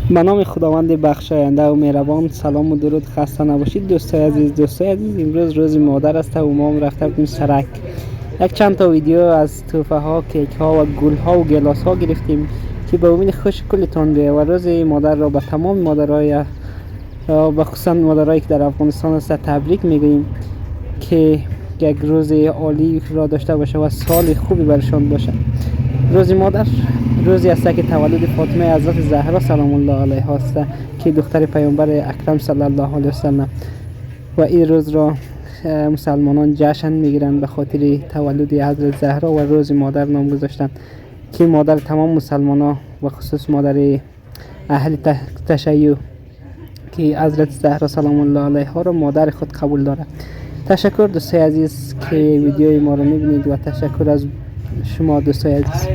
به نام خداوند بخشاینده و مهربان. سلام و درود، خسته نباشید دوستای عزیز. امروز روز مادر است و ما هم رفته بودیم سرک. یک چند تا ویدیو از توفه ها، کیک ها و گل ها و گلاس ها گرفتیم که به امید خوش کلتان بیاید و روز مادر را به تمام مادرای به خصوصا مادرایی که در افغانستان است تبریک میگوییم که یک روز عالی را داشته باشه و سال خوبی برشان باشه. روز مادر روزی است که تولد فاطمه حضرت زهرا سلام الله علیها است که دختر پیامبر اکرم صلی الله علیه و سلم، و این روز را مسلمانان جشن میگیرند به خاطر تولد حضرت زهرا و روز مادر نام گذاشتند که مادر تمام مسلمانان و خصوص مادر اهل تشیع که حضرت زهرا سلام الله علیها را مادر خود قبول دارد. تشکر دوستای عزیز که ویدیوی ما را میبینید و تشکر از شما دوستای عزیز.